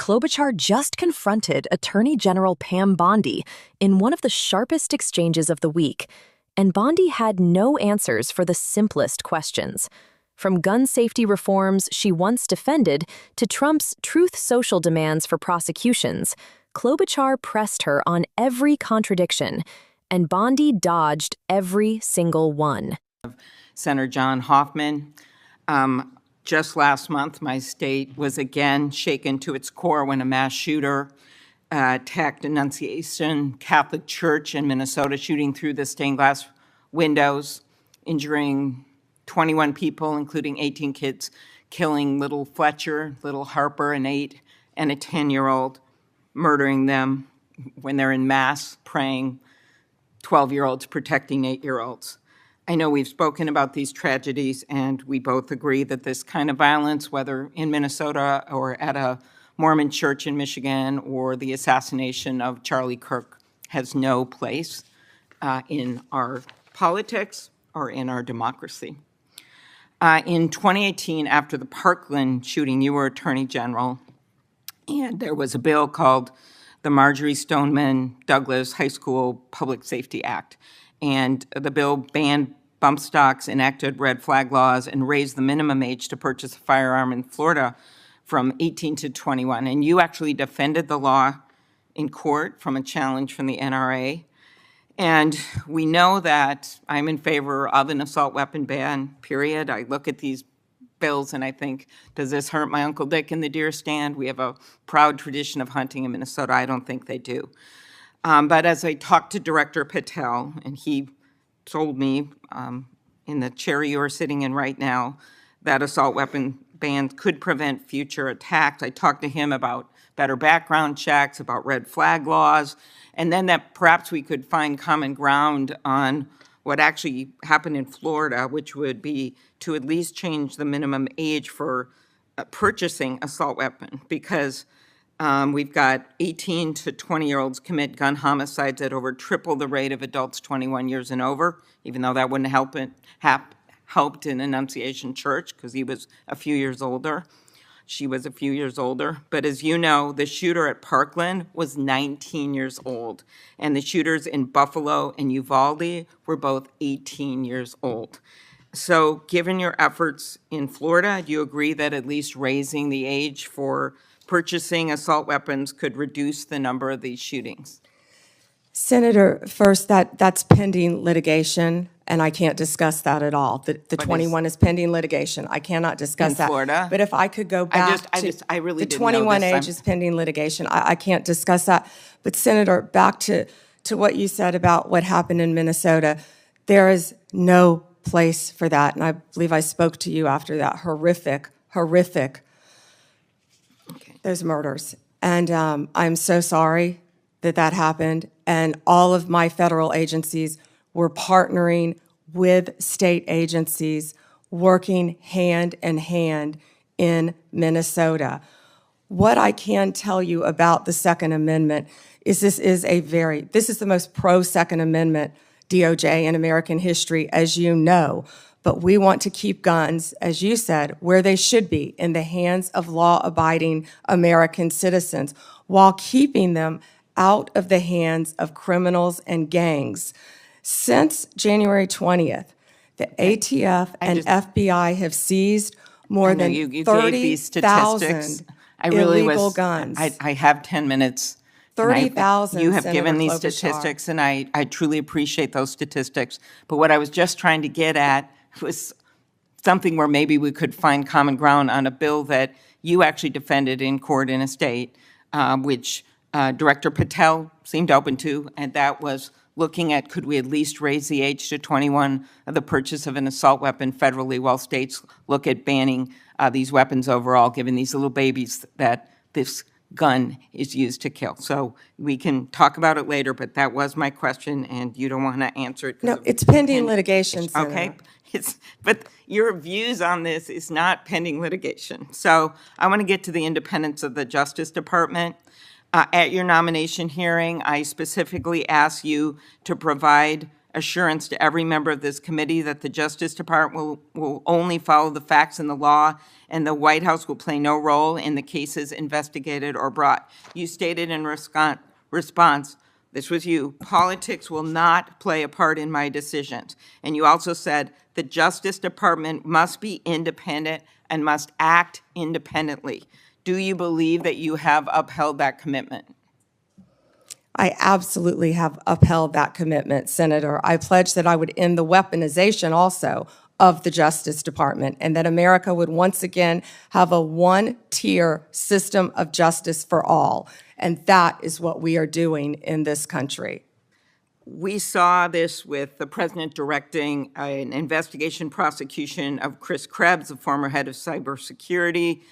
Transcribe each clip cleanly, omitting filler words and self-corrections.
Klobuchar just confronted Attorney General Pam Bondi in one of the sharpest exchanges of the week, and Bondi had no answers for the simplest questions. From gun safety reforms she once defended to Trump's truth social demands for prosecutions, Klobuchar pressed her on every contradiction, and Bondi dodged every single one. Senator John Hoffman. Just last month, my state was again shaken to its core when a mass shooter attacked Annunciation Catholic Church in Minnesota, shooting through the stained glass windows, injuring 21 people, including 18 kids, killing little Fletcher, little Harper, an 8 and a 10-year-old, murdering them when they're in mass praying, 12-year-olds protecting 8-year-olds. I know we've spoken about these tragedies, and we both agree that this kind of violence, whether in Minnesota or at a Mormon church in Michigan or the assassination of Charlie Kirk, has no place in our politics or in our democracy. In 2018, after the Parkland shooting, you were Attorney General, and there was a bill called the Marjorie Stoneman Douglas High School Public Safety Act. And the bill banned bump stocks, enacted red flag laws, and raised the minimum age to purchase a firearm in Florida from 18 to 21. And you actually defended the law in court from a challenge from the NRA. And we know that I'm in favor of an assault weapon ban, period. I look at these bills and I think, does this hurt my Uncle Dick in the deer stand? We have a proud tradition of hunting in Minnesota. I don't think they do. But as I talked to Director Patel, and he told me in the chair you are sitting in right now that assault weapon bans could prevent future attacks. I talked to him about better background checks, about red flag laws, and then that perhaps we could find common ground on what actually happened in Florida, which would be to at least change the minimum age for purchasing assault weapon, because we've got 18 to 20-year-olds commit gun homicides at over triple the rate of adults 21 years and over, even though that wouldn't helped in Annunciation Church because he was a few years older. She was a few years older. But as you know, the shooter at Parkland was 19 years old, and the shooters in Buffalo and Uvalde were both 18 years old. So given your efforts in Florida, do you agree that at least raising the age for purchasing assault weapons could reduce the number of these shootings? Senator, first, that's pending litigation, and I can't discuss that at all. The 21 is pending litigation. I cannot discuss that. In Florida? But if I could go back I really the didn't know 21 this. age is pending litigation. I can't discuss that. But Senator, back to what you said about what happened in Minnesota, there is no place for that. And I believe I spoke to you after that horrific, those murders. And I'm so sorry that happened. And all of my federal agencies were partnering with state agencies, working hand in hand in Minnesota. What I can tell you about the Second Amendment is this is the most pro-Second Amendment DOJ in American history, as you know. But we want to keep guns, as you said, where they should be, in the hands of law-abiding American citizens, while keeping them out of the hands of criminals and gangs. Since January 20th, the ATF and FBI have seized more than 30,000 illegal guns. I have 10 minutes. 30,000. You have given these statistics, and I truly appreciate those statistics. But what I was just trying to get at was something where maybe we could find common ground on a bill that you actually defended in court in a state, which Director Patel seemed open to, and that was looking at could we at least raise the age to 21 of the purchase of an assault weapon federally while states look at banning these weapons overall, given these little babies that this gun is used to kill. So we can talk about it later, but that was my question, and you don't want to answer it. No, it's pending litigation, Senator. Okay, but your views on this is not pending litigation. So I want to get to the independence of the Justice Department. At your nomination hearing, I specifically asked you to provide assurance to every member of this committee that the Justice Department will only follow the facts and the law, and the White House will play no role in the cases investigated or brought. You stated in response, this was you, politics will not play a part in my decisions. And you also said the Justice Department must be independent and must act independently. Do you believe that you have upheld that commitment? I absolutely have upheld that commitment, Senator. I pledged that I would end the weaponization also of the Justice Department, and that America would once again have a one-tier system of justice for all. And that is what we are doing in this country. We saw this with the president directing an investigation prosecution of Chris Krebs, the former head of cybersecurity,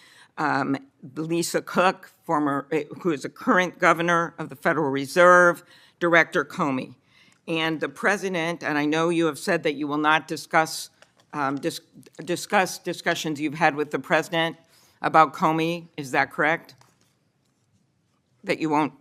Lisa Cook, who is a current governor of the Federal Reserve, Director Comey. And the president, and I know you have said that you will not discuss discussions you've had with the president about Comey. Is that correct? That you won't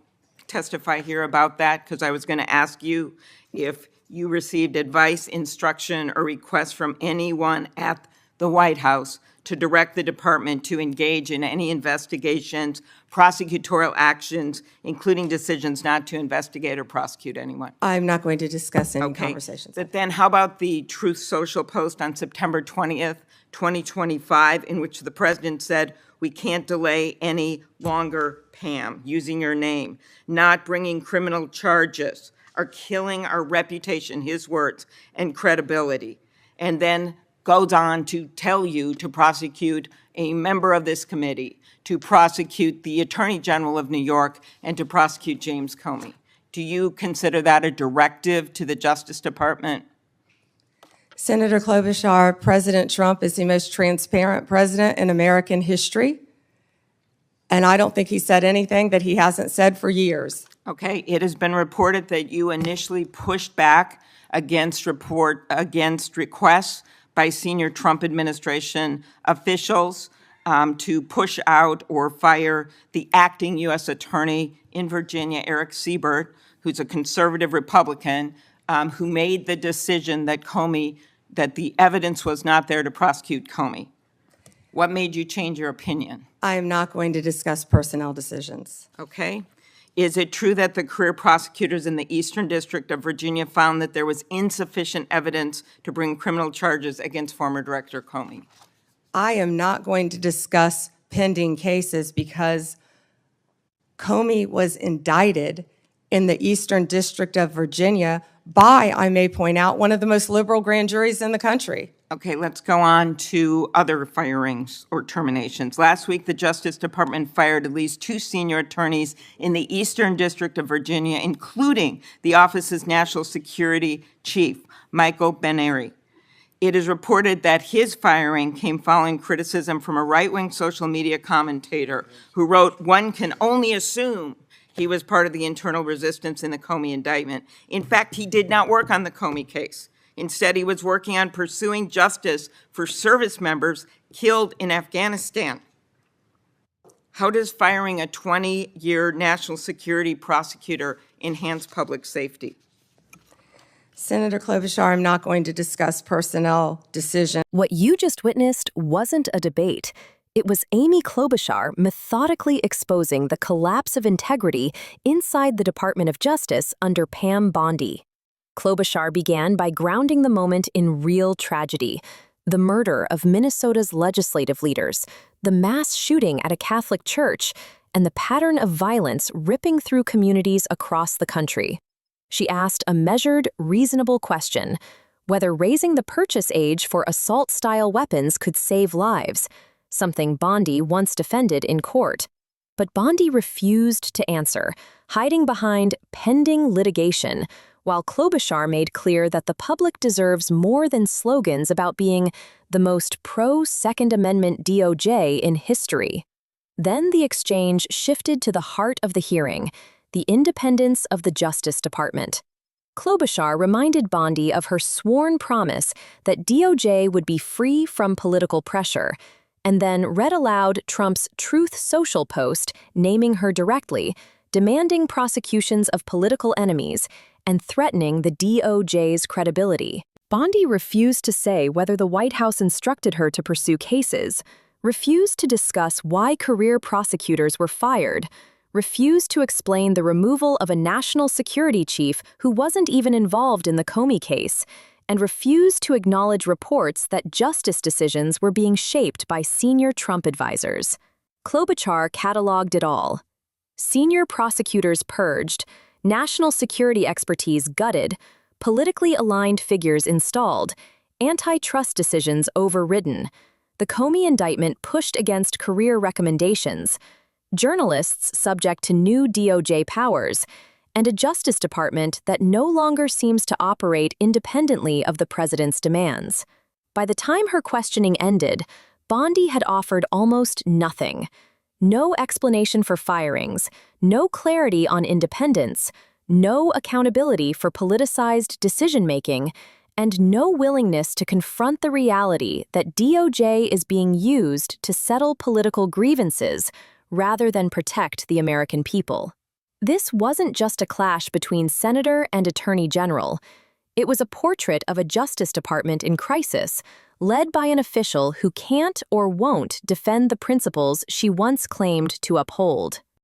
testify here about that? Because I was going to ask you if you received advice, instruction, or request from anyone at the White House to direct the department to engage in any investigations, prosecutorial actions, including decisions not to investigate or prosecute anyone. I'm not going to discuss any conversations. But then how about the Truth Social post on September 20th, 2025, in which the president said, "We can't delay any longer, Pam," using your name, "not bringing criminal charges are killing our reputation," his words, "and credibility." And then goes on to tell you to prosecute a member of this committee, to prosecute the Attorney General of New York, and to prosecute James Comey. Do you consider that a directive to the Justice Department? Senator Klobuchar, President Trump is the most transparent president in American history, and I don't think he said anything that he hasn't said for years. Okay, it has been reported that you initially pushed back against requests by senior Trump administration officials to push out or fire the acting U.S. Attorney in Virginia, Eric Siebert, who's a conservative Republican, who made the decision that the evidence was not there to prosecute Comey. What made you change your opinion? I am not going to discuss personnel decisions. Okay. Is it true that the career prosecutors in the Eastern District of Virginia found that there was insufficient evidence to bring criminal charges against former Director Comey? I am not going to discuss pending cases because Comey was indicted in the Eastern District of Virginia by, I may point out, one of the most liberal grand juries in the country. Okay, let's go on to other firings or terminations. Last week, the Justice Department fired at least 2 senior attorneys in the Eastern District of Virginia, including the office's national security chief, Michael Benary. It is reported that his firing came following criticism from a right-wing social media commentator who wrote, "One can only assume he was part of the internal resistance in the Comey indictment." In fact, he did not work on the Comey case. Instead, he was working on pursuing justice for service members killed in Afghanistan. How does firing a 20-year national security prosecutor enhance public safety? Senator Klobuchar, I'm not going to discuss personnel decisions. What you just witnessed wasn't a debate. It was Amy Klobuchar methodically exposing the collapse of integrity inside the Department of Justice under Pam Bondi. Klobuchar began by grounding the moment in real tragedy: the murder of Minnesota's legislative leaders, the mass shooting at a Catholic church, and the pattern of violence ripping through communities across the country. She asked a measured, reasonable question: whether raising the purchase age for assault-style weapons could save lives, something Bondi once defended in court. But Bondi refused to answer, hiding behind pending litigation, while Klobuchar made clear that the public deserves more than slogans about being the most pro-Second Amendment DOJ in history. Then the exchange shifted to the heart of the hearing: the independence of the Justice Department. Klobuchar reminded Bondi of her sworn promise that DOJ would be free from political pressure, and then read aloud Trump's Truth Social post naming her directly, demanding prosecutions of political enemies, and threatening the DOJ's credibility. Bondi refused to say whether the White House instructed her to pursue cases, refused to discuss why career prosecutors were fired, refused to explain the removal of a national security chief who wasn't even involved in the Comey case, and refused to acknowledge reports that justice decisions were being shaped by senior Trump advisors. Klobuchar cataloged it all. Senior prosecutors purged, national security expertise gutted, politically aligned figures installed, antitrust decisions overridden. The Comey indictment pushed against career recommendations, journalists subject to new DOJ powers, and a Justice Department that no longer seems to operate independently of the president's demands. By the time her questioning ended, Bondi had offered almost nothing. No explanation for firings, no clarity on independence, no accountability for politicized decision-making, and no willingness to confront the reality that DOJ is being used to settle political grievances rather than protect the American people. This wasn't just a clash between senator and attorney general. It was a portrait of a Justice Department in crisis, led by an official who can't or won't defend the principles she once claimed to uphold.